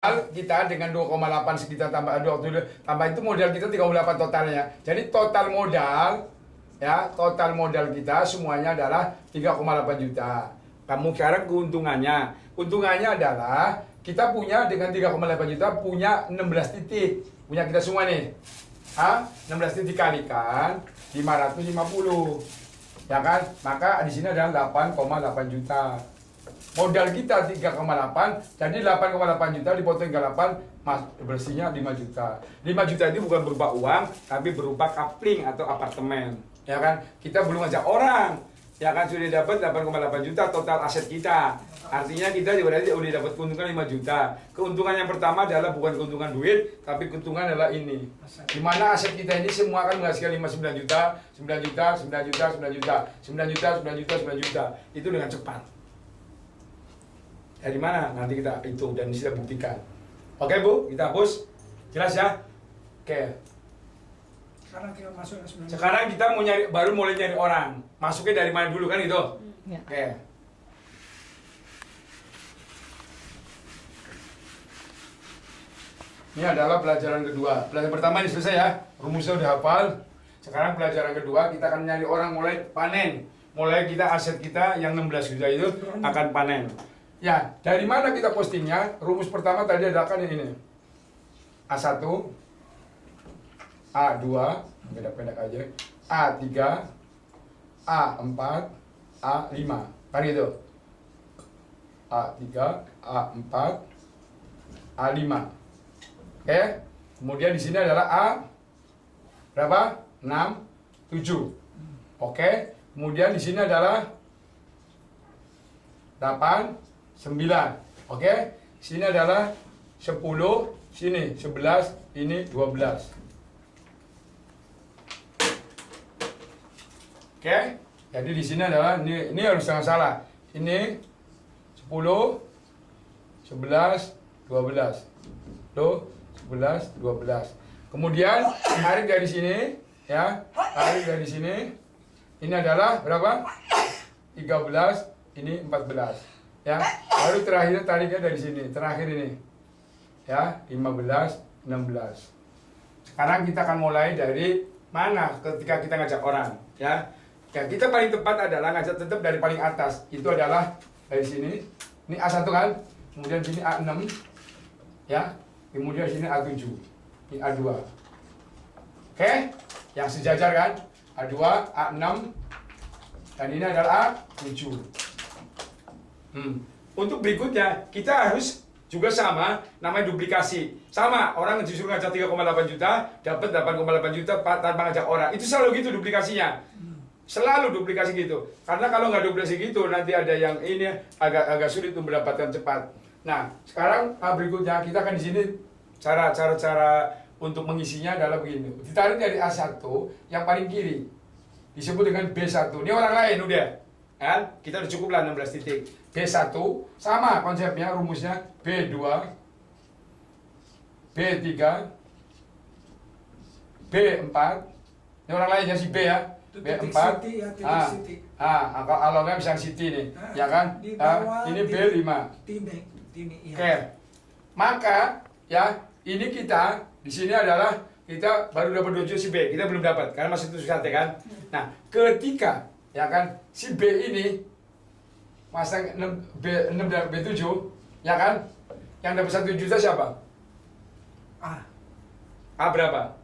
kita dengan 2,8 kita tambah tambah itu modal kita 38 totalnya. Jadi total modal total modal kita semuanya adalah 3,8 juta. Kamu sekarang keuntungannya adalah kita punya dengan 3,8 juta punya 16 titik. Punya kita semua nih. 16 titik kalikan 550. Ya kan? Maka di sini adalah 8,8 juta. Modal kita 3,8, jadi 8,8 juta dipotong 38, bersihnya 5 juta. 5 juta itu bukan berupa uang, tapi berupa kapling atau apartemen. Ya kan? Kita belum ngajak orang. Ya kan, sudah dapat 8,8 juta total aset kita. Artinya kita berarti udah dapat keuntungan 5 juta. Keuntungan yang pertama adalah bukan keuntungan duit, tapi keuntungan adalah ini. Dimana aset kita ini semua akan menghasilkan 9 juta, 9 juta, 9 juta, 9 juta, 9 juta, 9 juta, 9 juta. Itu dengan cepat. Dari mana? Nanti kita hitung dan bisa buktikan. Oke Bu, kita hapus. Jelas ya? Oke. Sekarang kita mau baru mulai nyari orang. Masuknya dari mana dulu kan itu? Ya. Oke. Ini adalah pelajaran kedua. Pelajaran pertama ini selesai ya. Rumusnya udah hafal. Sekarang pelajaran kedua kita akan nyari orang mulai panen. Mulai kita aset kita yang 16 juta itu akan panen. Ya, dari mana kita postingnya? Rumus pertama tadi adalah kan ini. A1, A2, pendek-pendek aja. A3, A4, A5. Kan gitu. A3, A4, A5. Oke. Kemudian di sini adalah A berapa? 6, 7. Oke. Kemudian di sini adalah 8, 9, oke? Sini adalah 10, sini 11, ini 12. Oke? Jadi di sini adalah ini harus jangan salah. Ini 10, 11, 12. Tuh, 11, 12. Kemudian tarik dari sini, ya. Tarik dari sini. Ini adalah berapa? 13, ini 14. Ya, baru terakhir tariknya dari sini, terakhir ini ya, 15, 16. Sekarang kita akan mulai dari mana ketika kita ngajak orang ya. Ya, kita paling tepat adalah ngajak tetap dari paling atas, itu adalah dari sini, ini A1 kan, kemudian sini A6 ya, kemudian sini A7, ini A2. Oke, yang sejajar kan, A2, A6, dan ini adalah A7. Untuk berikutnya kita harus juga sama, namanya duplikasi. Sama, orang justru ngajak 3,8 juta, dapat 8,8 juta tanpa ngajak orang. Itu selalu gitu duplikasinya. Selalu duplikasi gitu. Karena kalau nggak duplikasi gitu, nanti ada yang ini agak sulit untuk mendapatkan cepat. Nah, sekarang berikutnya kita akan di sini cara untuk mengisinya adalah begini. Ditarik dari A1 yang paling kiri. Disebut dengan B1. Ini orang lain udah. Kan? Kita udah cukup lah 16 titik. B1 sama konsepnya, rumusnya B2, B3, B4. Ini orang lainnya si B ya. B4. Kalau nggak bisa City nih, ya kan? Ini B5. Oke. Maka ya, ini kita di sini adalah kita baru dapat 2 juta si B. Kita belum dapat karena masih tujuh sate kan. Nah, ketika ya kan si B ini masang B6 dan B7 ya kan, yang dapat 1 juta siapa? A berapa?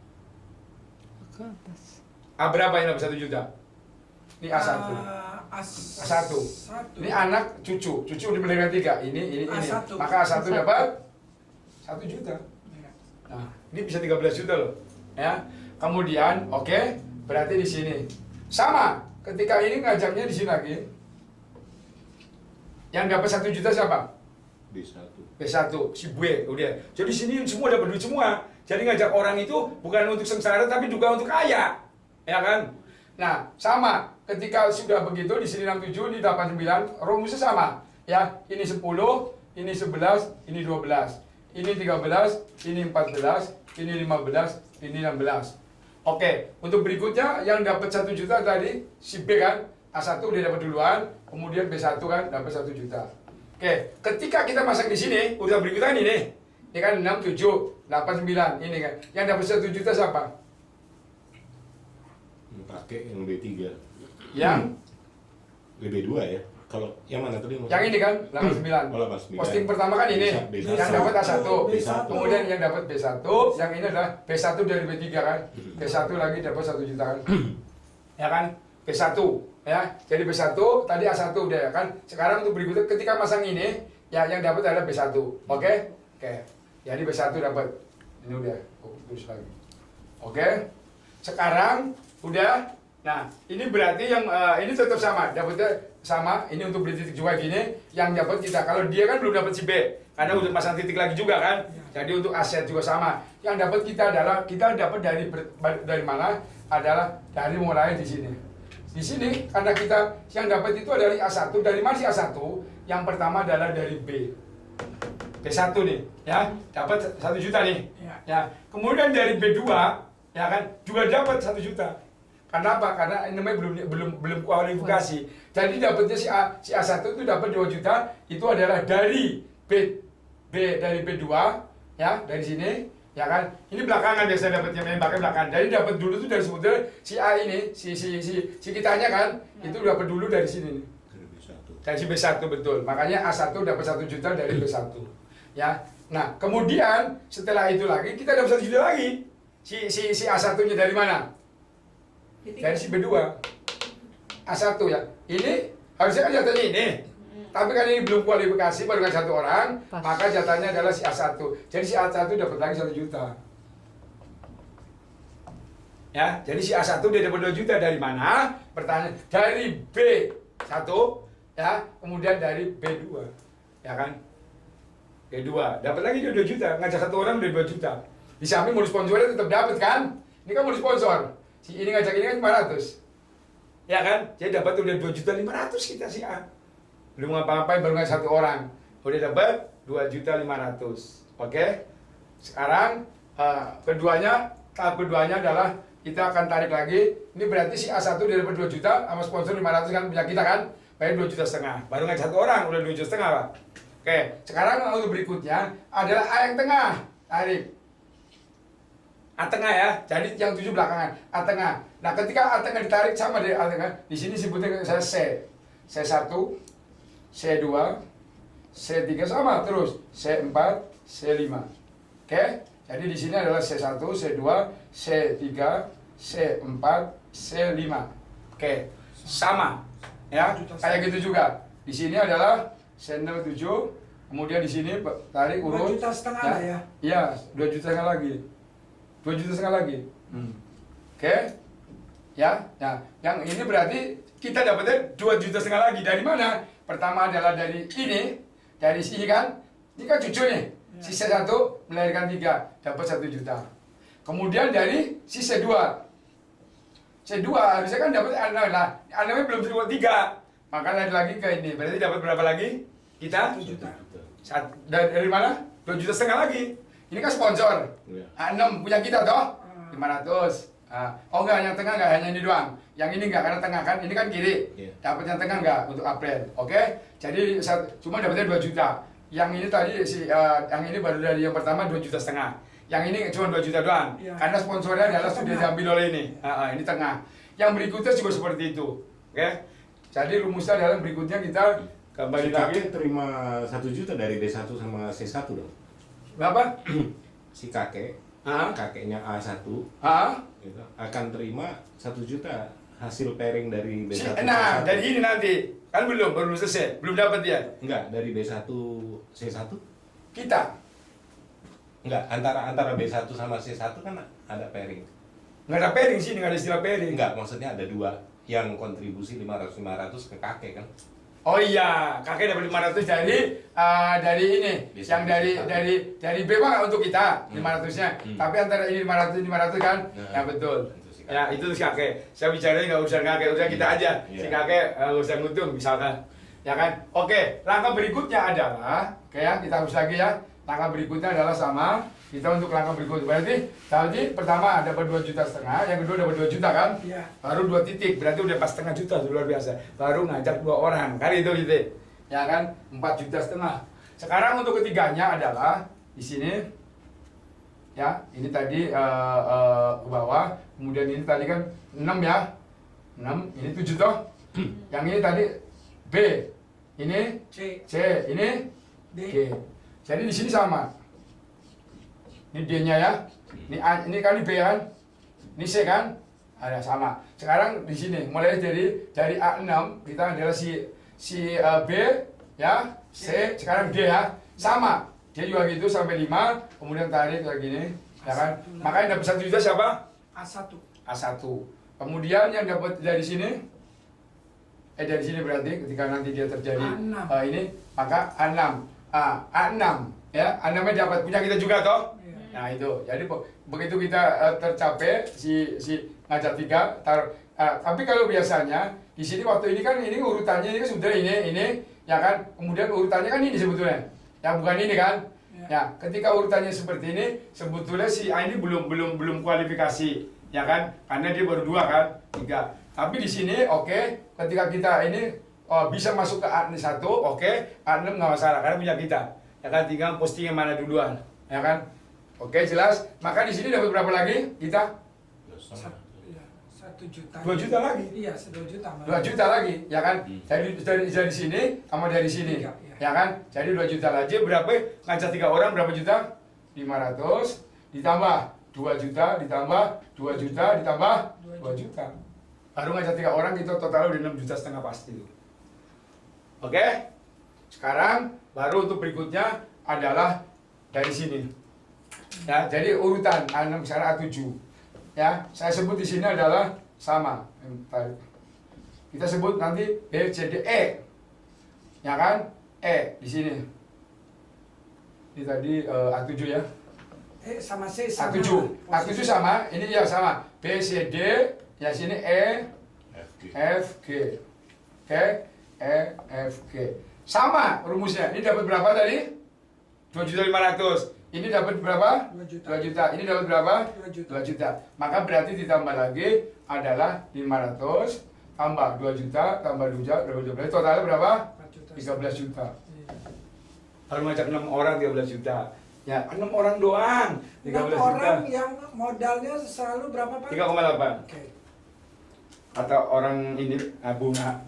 A berapa yang dapat 1 juta? Ini A1. A1. Ini anak cucu dibelikan 3. Ini. Maka A1 dapat 1 juta. Nah, ini bisa 13 juta loh. Ya. Kemudian oke, berarti di sini sama. Ketika ini ngajaknya di sini lagi, yang dapat 1 juta siapa? B1, si B, udah. Jadi sini semua dapat duit semua. Jadi ngajak orang itu bukan untuk sengsara, tapi juga untuk kaya, ya kan? Nah, sama. Ketika sudah begitu di sini 67, ini 89, rumusnya sama, ya. Ini 10, ini 11, ini 12, ini 13, ini 14, ini 15, ini 16. Oke, untuk berikutnya yang dapat 1 juta tadi si B kan, A1 udah dapat duluan, kemudian B1 kan dapat 1 juta. Oke, ketika kita masang di sini, urutan berikutnya ini nih, Ini kan 6, 7, 8, 9. Ini kan. Yang dapat 1 juta siapa? Pakai yang B3. Yang B2 ya. Kalau yang mana tadi? yang ini kan 89. Oh, 89. Posting pertama kan ini. B1. Yang dapat A1. B1. Kemudian yang dapat B1, yang ini adalah B1 dari B3 kan. B1 lagi dapat 1 juta kan. Ya kan? B1 ya. Jadi B1 tadi A1 udah ya kan. Sekarang untuk berikutnya ketika masang ini ya yang dapat adalah B1. Oke? Oke. Jadi B1 dapat. Ini udah terus lagi. Oke? Sekarang udah. Nah, ini berarti yang ini tetap sama, dapatnya sama. Ini untuk beli titik juga gini, yang dapat kita. Kalau dia kan belum dapat si B, karena udah pasang titik lagi juga kan. Jadi untuk aset juga sama. Yang dapat kita adalah kita dapat dari mana? Adalah dari mulai di sini. Di sini karena kita yang dapat itu adalah A1. Dari mana si A1? Yang pertama adalah dari B. B1 nih, ya dapat 1 juta nih. Ya. Kemudian dari B2, ya kan juga dapat 1 juta. Karena apa? Karena ini namanya belum kualifikasi. Jadi dapatnya si A1 itu dapat 2 juta, itu adalah dari dari B2 ya, dari sini ya kan. Ini belakangan biasa dapatnya pakai belakangan. Jadi dapat dulu tuh dari sebetulnya si A ini, si kitanya kan, itu dapat dulu dari sini nih. Dari si B1 betul. Makanya A1 dapat 1 juta dari B1. Ya. Nah, kemudian setelah itu lagi kita dapat 1 juta lagi. Si A1-nya dari mana? Dari si B2 A1 ya. Ini harusnya kan jatahnya ini. Tapi kan ini belum kualifikasi, baru kan 1 orang. Maka jatahnya adalah si A1. Jadi si A1 dapat lagi 1 juta. Ya, jadi si A1 dia dapat 2 juta dari mana? Pertanyaan dari B1 ya, kemudian dari B2. Ya kan? B2 dapat lagi dia 2 juta. Ngajak 1 orang udah 2 juta. Di samping modus sponsornya tetap dapat kan? Ini kan modus sponsor. Si ini ngajak ini kan 500. Ya kan? Jadi dapat udah 2.500.000 kita si A. Belum ngapa-ngapain baru ngajak 1 orang. Udah dapat 2.500.000. Oke? Sekarang tahap keduanya adalah kita akan tarik lagi. Ini berarti si A1 dia dapat 2 juta sama sponsor 500 kan punya kita kan? Bayar 2,5 juta. Baru ngajak 1 orang udah 2,5 juta, Pak. Oke, sekarang untuk berikutnya adalah A yang tengah. Tarik. A tengah ya, jadi yang 7 belakangan, A tengah. Nah ketika A tengah ditarik sama dari A tengah, di sini sebutnya saya C1, C2, C3 sama terus, C4, C5. Oke, jadi di sini adalah C1, C2, C3, C4, C5. Oke, sama, ya, kayak gitu juga. Di sini adalah C07, kemudian di sini tarik urut. 2,5 juta ya? Iya, 2,5 juta lagi. 2,5 juta lagi. Oke. Ya, nah, yang ini berarti kita dapatnya 2,5 juta lagi. Dari mana? Pertama adalah dari ini, dari sini kan. Ini kan cucu nih. Sisa 1 melahirkan 3, dapat 1 juta. Kemudian dari sisa 2. C2 harusnya kan dapat anak. Nah, anaknya belum dapat 3. Maka lagi ke ini. Berarti dapat berapa lagi? Kita 1 juta. Dari mana? 2,5 juta lagi. Ini kan sponsor. A6 punya kita toh? 500. Oh enggak, yang tengah enggak, hanya ini doang. Yang ini enggak, karena tengah kan, ini kan kiri. Dapat yang tengah enggak untuk April. Oke? Jadi cuma dapatnya 2 juta. Yang ini tadi yang ini baru dari yang pertama 2,5 juta. Yang ini cuma 2 juta doang. Karena sponsornya adalah sudah diambil oleh ini. Ini tengah. Yang berikutnya juga seperti itu. Oke? Jadi rumusnya adalah berikutnya kita kembali lagi terima 1 juta dari B1 sama C1 dong. Berapa? Si kakeknya A1 gitu, akan terima 1 juta hasil pairing dari B1. Nah, jadi ini nanti kan baru selesai, belum dapat dia. Enggak, dari B1 C1? Kita Enggak, antara B1 sama C1 kan ada pairing. nggak ada pairing sih, nggak ada istilah pairing. Enggak, maksudnya ada 2 yang kontribusi 500 ke kakek kan. Oh iya, kakek dapat 500 dari ini, Bisa, yang dari B mah untuk kita 500-nya. Tapi antara ini 500 kan? Ya betul. Ya itu si kakek. Saya bicaranya nggak urusan kakek, urusan kita aja. Si kakek urusan untung misalkan. Ya kan? Oke, langkah berikutnya adalah kayak kita harus lagi ya. Langkah berikutnya adalah sama kita untuk langkah berikutnya. Berarti tadi pertama dapat 2,5 juta, yang kedua dapat 2 juta kan? Iya. Baru 2 titik, berarti udah pas setengah juta, luar biasa. Baru ngajak 2 orang, kali itu titik. Ya kan? 4,5 juta. Sekarang untuk ketiganya adalah di sini ya, ini tadi ke bawah, kemudian ini tadi kan 6 ya, 6, ini 7 toh, yang ini tadi B, ini C, ini D. Jadi di sini sama, ini D-nya ya, ini A, ini kali B kan, ini C kan, ada sama. Sekarang di sini mulai dari A6 kita adalah si B ya, C, sekarang D ya, sama. Dia juga gitu sampai 5, kemudian tarik kayak gini, ya kan? Makanya dapat 1 juta siapa? A1. A1. Kemudian yang dapat dari sini, dari sini berarti ketika nanti dia terjadi A6. ini, maka A6. A6, ya, A6-nya dapat punya kita juga toh? Iya. Nah itu, jadi begitu kita tercapai si ngajak 3, tapi kalau biasanya di sini waktu ini kan ini urutannya ini kan sudah ini, ya kan? Kemudian urutannya kan ini sebetulnya. Ya bukan ini kan? Ya, ketika urutannya seperti ini, sebetulnya si A ini belum kualifikasi, ya kan? Karena dia baru 2 kan, 3. Tapi di sini oke, ketika kita ini bisa masuk ke A1, oke, A6 nggak masalah karena punya kita. Ya kan, tinggal posting yang mana duluan, ya kan? Oke, jelas. Maka di sini dapat berapa lagi kita? 1 juta. 2 juta lagi. Iya, 2 juta. 2 juta lagi, ya kan? Dari sini sama dari sini, Iya. ya kan? Jadi 2 juta lagi berapa? Ngajak 3 orang berapa juta? 500 ditambah 2 juta ditambah 2 juta ditambah 2 juta. Baru ngajak 3 orang itu total udah 6,5 juta pasti. Oke? Sekarang baru untuk berikutnya adalah dari sini. Ya, jadi urutan A6 sekarang A7. Ya, saya sebut di sini adalah sama. Kita sebut nanti B, C, D, E. Ya kan? E di sini. Ini tadi A7 ya. Sama C sama. A7. A7 sama, ini ya sama. B, C, D, ya sini E, F, G. Oke? E, F, G. Sama rumusnya. Ini dapat berapa tadi? 2.500.000. Ini dapat berapa? 2 juta. 2 juta. Ini dapat berapa? 2 juta. 2 juta. Maka berarti ditambah lagi adalah 500 tambah 2 juta tambah 2 juta, berarti totalnya berapa? 13 juta. Iya. Kalau ngajak 6 orang 13 juta. Ya, 6 orang doang. 13 6 juta. orang yang modalnya selalu berapa, Pak? 3,8. Oke. Atau orang ini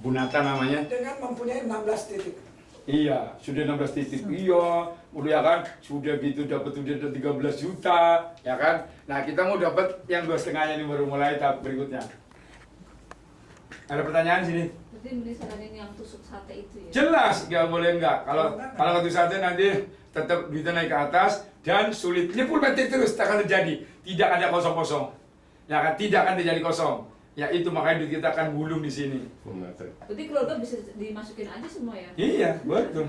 Bunata namanya. Dengan mempunyai 16 titik. Iya, sudah 16 titik. Iya, udah ya kan, sudah gitu dapat udah 13 juta, ya kan? Nah, kita mau dapat yang 2,5-nya ini baru mulai tahap berikutnya. Ada pertanyaan sini? Berarti beli saranin yang tusuk sate itu ya? Jelas, nggak boleh nggak. Kalau satu sate nanti tetap duitnya naik ke atas dan sulit. Ini pulpetik terus akan terjadi. Tidak ada kosong-kosong. Ya kan, tidak akan terjadi kosong. Ya itu makanya duit kita akan gulung di sini. Berarti keluarga bisa dimasukin aja semua ya? Iya, betul.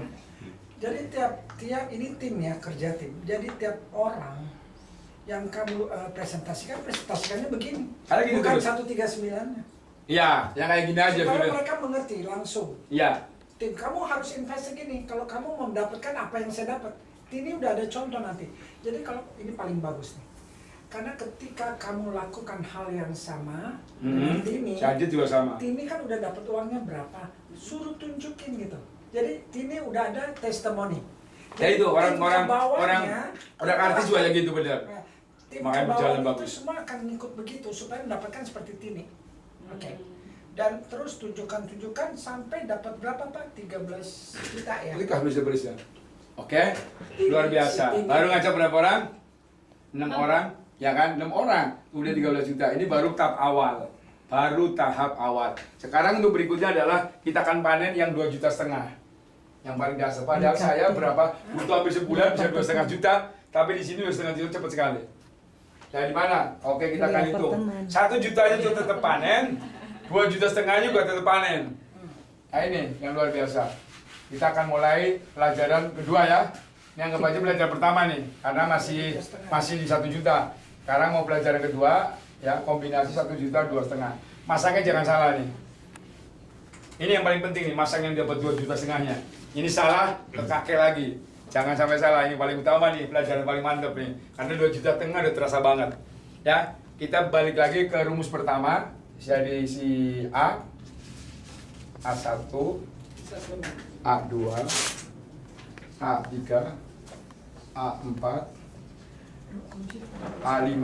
Jadi tiap ini tim ya, kerja tim. Jadi tiap orang yang kamu presentasikannya begini. Ada gitu Bukan terus? 139-nya. Iya, yang kayak gini aja Supaya sudah. mereka mengerti langsung. Iya. Tim, kamu harus invest segini. Kalau kamu mendapatkan apa yang saya dapat, ini udah ada contoh nanti. Jadi kalau ini paling bagus nih. Karena ketika kamu lakukan hal yang sama dengan Tini, Sajid juga sama. Tini kan udah dapat uangnya berapa, suruh tunjukin gitu. Jadi Tini udah ada testimoni. Ya itu orang artis juga akan- gitu benar. Nah, tim Makanya ke berjalan bawah itu bagus. semua akan ngikut begitu supaya mendapatkan seperti Tini. Oke. Hmm. Dan terus tunjukkan sampai dapat berapa, Pak? 13 juta ya. Ini kah bisa berisnya. Oke, luar biasa. Baru ngajak berapa orang? 6 orang, ya kan? 6 orang, udah 13 juta. Ini baru tahap awal. Baru tahap awal. Sekarang untuk berikutnya adalah kita akan panen yang 2,5 juta. Yang paling dasar. Padahal saya berapa? Butuh hampir sebulan bisa 2,5 juta. Tapi di sini 2,5 juta cepat sekali. Nah di mana? Oke, kita akan hitung. 1 jutanya itu tetap panen, 2,5 juta juga tetap panen. Nah ini yang luar biasa. Kita akan mulai pelajaran kedua ya. Ini anggap aja pelajaran pertama nih, karena masih di 1 juta. Sekarang mau pelajaran kedua, ya kombinasi 1 juta 2,5. Masangnya jangan salah nih. Ini yang paling penting nih, masang yang dapat 2,5 juta. Ini salah, ke kakek lagi. Jangan sampai salah, ini paling utama nih, pelajaran paling mantap nih. Karena 2,5 juta udah terasa banget. Ya, kita balik lagi ke rumus pertama. Jadi si A, A1, A2, A3, A4, A5.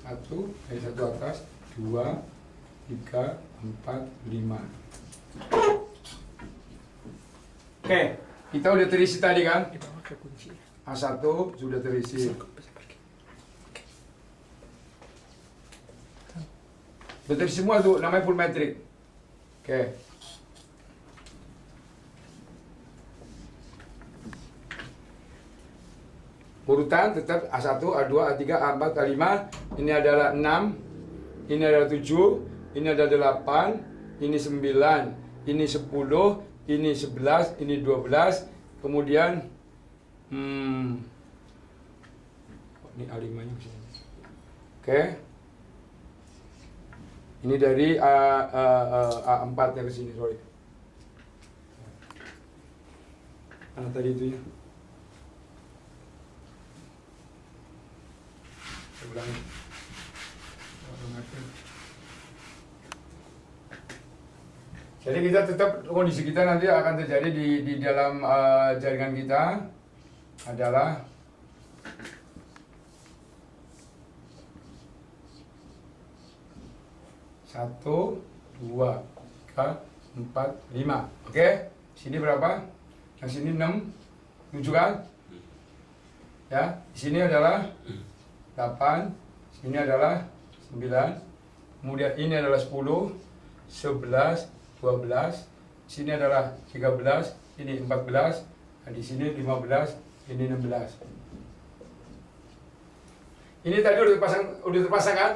Satu atas, 2, 3, 4, 5. Oke, kita udah terisi tadi kan? A1 sudah terisi. Udah terisi semua tuh, namanya full metric. Oke. Urutan tetap A1, A2, A3, A4, A5. Ini adalah 6, ini adalah 7, ini adalah 8, ini 9, ini 10, ini 11, ini 12. Kemudian ini A5-nya. Oke. Ini dari A4 nya ke sini, sorry. Mana tadi itu ya? Ulangi. Jadi kita tetap kondisi kita nanti akan terjadi di dalam jaringan kita adalah satu, 2, 3, 4, 5. Oke, sini berapa? Yang sini 6, 7 kan? Ya, di sini adalah 8, sini adalah 9, kemudian ini adalah 10, 11, 12, sini adalah 13, ini 14, nah di sini 15, ini 16. Ini tadi udah terpasang kan?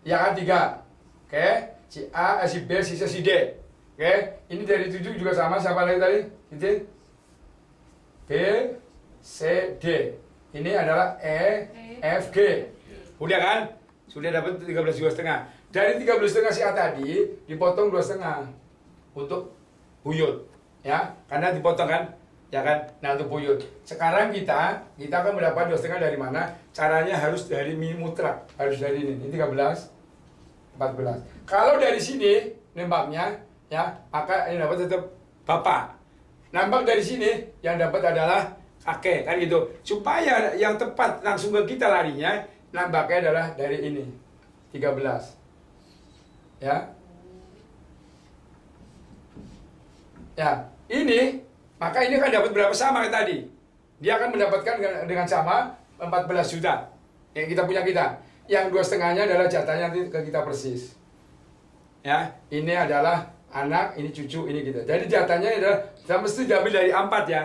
Ya kan 3. Oke, si A, si B, si C, si D. Oke, ini dari 7 juga sama, siapa lagi tadi? Titik B, C, D. Ini adalah E, F, G. Udah kan? Sudah dapat 13,5. Dari 13,5 si A tadi dipotong 2,5 untuk buyut, ya, karena dipotong kan, ya kan. Nah untuk buyut. Sekarang kita akan mendapat 2,5 dari mana? Caranya harus dari mutlak, harus dari ini 13, 14. Kalau dari sini nembaknya, ya, maka ini dapat tetap bapak. Nambah dari sini yang dapat adalah kakek, kan gitu. Supaya yang tepat langsung ke kita larinya, nambahnya adalah dari ini 13. Ya. Ya, ini maka ini kan dapat berapa sama kayak tadi. Dia akan mendapatkan dengan sama 14 juta yang kita punya kita. Yang 2,5-nya adalah jatahnya nanti ke kita persis. Ya, ini adalah anak, ini cucu, ini kita. Jadi jatahnya adalah kita mesti diambil dari 4 ya.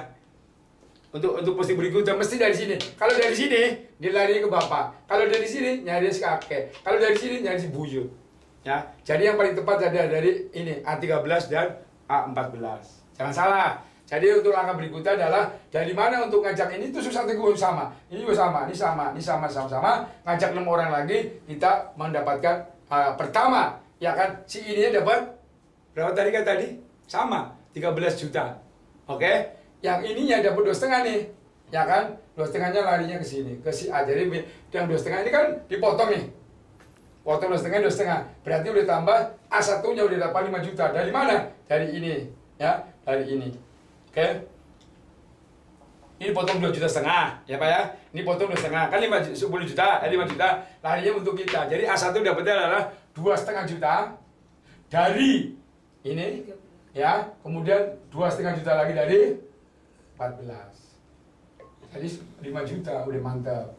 Untuk posisi berikutnya mesti dari sini. Kalau dari sini dia lari ke bapak. Kalau dari sini nyari si kakek. Kalau dari sini nyari si buyut. Ya. Jadi yang paling tepat adalah dari ini A13 dan A14. Jangan salah. Jadi untuk langkah berikutnya adalah dari mana untuk ngajak ini itu susah teguh sama. Ini juga sama, ini sama, ini sama. Ngajak 6 orang lagi kita mendapatkan pertama, ya kan? Si ininya dapat berapa tadi kan tadi? Sama, 13 juta. Oke? Yang ininya dapat 2,5 nih. Ya kan? 2,5-nya larinya ke sini, ke si A. Jadi yang 2,5 ini kan dipotong nih. Potong 2,5, 2,5. Berarti udah tambah A1-nya udah dapat 5 juta. Dari mana? Dari ini, ya, dari ini. Oke. Ini potong 2,5 juta, ya Pak ya. Ini potong 2,5. Kan 10 juta, 5 juta larinya untuk kita. Jadi A1 dapatnya adalah 2,5 juta dari ini, ya. Kemudian 2,5 juta lagi dari 14. Jadi 5 juta udah mantap.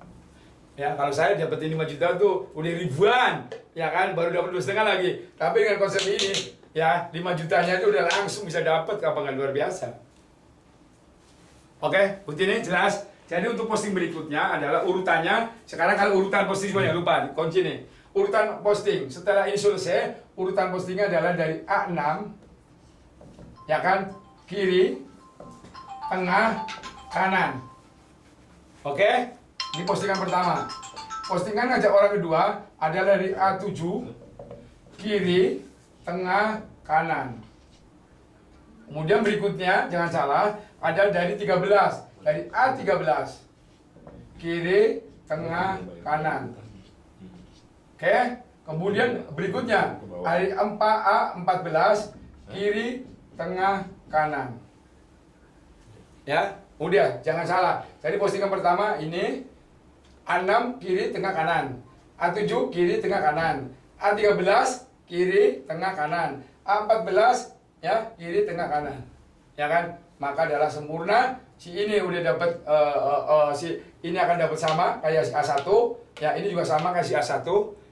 Ya, kalau saya dapetin 5 juta tuh udah ribuan, ya kan, baru dapat 2,5 lagi. Tapi dengan konsep ini, ya, 5 jutanya itu udah langsung bisa dapat, apa nggak luar biasa. Oke, bukti ini jelas. Jadi untuk posting berikutnya adalah urutannya. Sekarang kalau urutan posting semuanya lupa, kunci nih. Urutan posting setelah ini selesai, urutan postingnya adalah dari A6, ya kan, kiri, tengah, kanan. Oke, ini postingan pertama. Postingan ngajak orang kedua adalah dari A7, kiri, tengah, kanan. Kemudian berikutnya, jangan salah, ada dari 13, dari A13, kiri, tengah, kanan. Oke, kemudian berikutnya, dari A14, kiri, tengah, kanan. Ya, udah, jangan salah. Jadi postingan pertama ini A6 kiri tengah kanan, A7 kiri tengah kanan, A13 kiri tengah kanan, A14 ya kiri tengah kanan. Ya kan? Maka adalah sempurna. Si ini udah dapat si ini akan dapat sama kayak si A1, ya ini juga sama kayak si A1,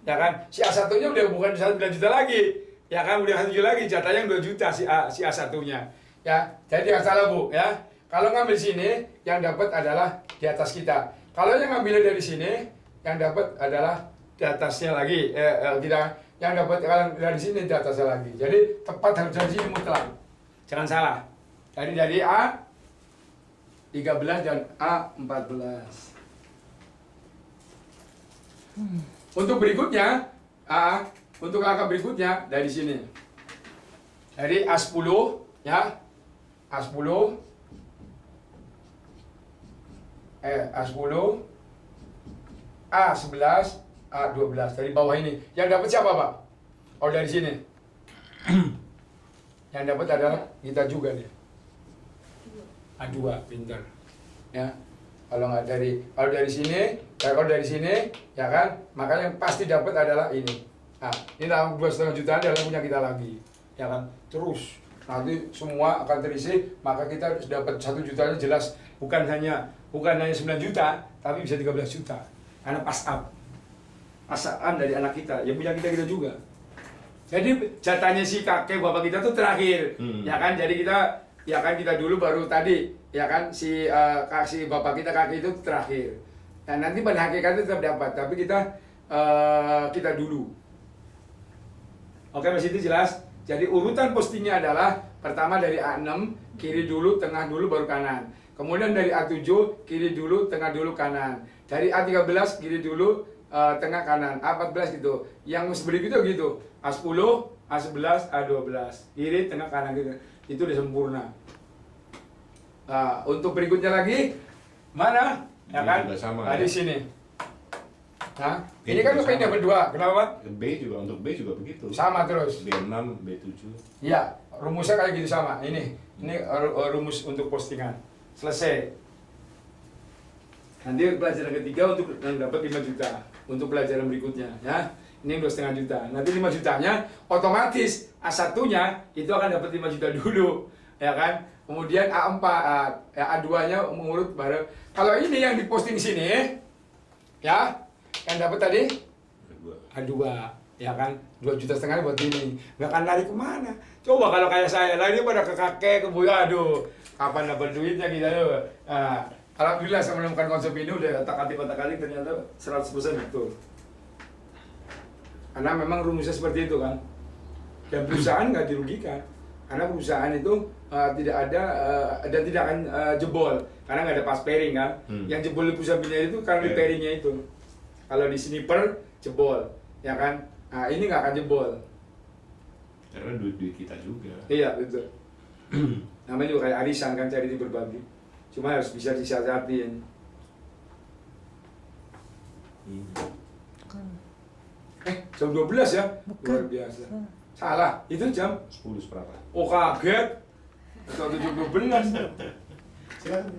ya kan? Si A1-nya udah bukan 9 juta lagi. Ya kan, udah 1 juta lagi, jatahnya 2 juta si A1-nya. Ya, jadi jangan salah Bu, ya. Kalau ngambil sini, yang dapat adalah di atas kita. Kalau yang ngambilnya dari sini, yang dapat adalah di atasnya lagi. Kita yang dapat dari sini di atasnya lagi. Jadi tepat harus dari sini mutlak. Jangan salah. Jadi dari A13 dan A14. Untuk berikutnya, untuk angka berikutnya dari sini. Dari A10 ya. A10 A10 A11 A12 dari bawah ini. Yang dapat siapa, Pak? Oh, dari sini. Yang dapat adalah kita juga nih. A2, pintar. Ya. Kalau dari sini, kalau dari sini, ya kan? Makanya yang pasti dapat adalah ini. Nah, ini 2,5 jutaan adalah punya kita lagi. Ya kan? Terus nanti semua akan terisi, maka kita dapat 1 jutanya jelas bukan hanya 9 juta, tapi bisa 13 juta. Karena pasaan dari anak kita, yang punya kita juga. Jadi jatahnya si kakek bapak kita tuh terakhir, ya kan? Jadi kita dulu baru tadi, ya kan? Si bapak kita kakek itu terakhir. Nah, nanti pada hakikatnya tetap dapat, tapi kita dulu. Oke, Mas itu jelas. Jadi urutan postingnya adalah pertama dari A6, kiri dulu, tengah dulu, baru kanan. Kemudian dari A7, kiri dulu, tengah dulu, kanan. Dari A13, kiri dulu, tengah kanan. A14 gitu. Yang berikutnya gitu. A10, A11, A12. Kiri, tengah, kanan gitu. Itu udah sempurna. Untuk berikutnya lagi, mana? Ya kan? Di sini. Nah, ini kan kepingin berdua, kenapa? B juga begitu. Sama terus. B6, B7. Iya, rumusnya kayak gitu sama. Ini rumus untuk postingan. Selesai. Nanti pelajaran ketiga untuk yang dapat 5 juta untuk pelajaran berikutnya, ya. Ini 2,5 juta. Nanti 5 jutanya otomatis A1-nya itu akan dapat 5 juta dulu, ya kan? Kemudian A4, A2-nya mengurut bareng. Kalau ini yang diposting sini, ya. Yang dapat tadi A2, ya kan? 2,5 juta buat ini. Nggak akan lari kemana? Coba kalau kayak saya, lari pada ke kakek, ke buya, aduh. Kapan dapat duitnya kita tuh? Nah, alhamdulillah saya menemukan konsep ini udah otak-atik ternyata 100% betul. Karena memang rumusnya seperti itu kan. Dan perusahaan nggak dirugikan. Karena perusahaan itu tidak ada dan tidak akan jebol. Karena nggak ada pas pairing kan. Yang jebol di perusahaan itu karena di pairingnya itu. Kalau di sniper jebol, ya kan? Nah, ini nggak akan jebol. Karena duit kita juga. Iya, betul. Namanya juga kayak arisan kan, cari di berbagi. Cuma harus bisa disiasatin. Jam 12 ya? Luar biasa. Salah, itu jam 10 seperempat. Oh kaget. Atau 17. Silakan.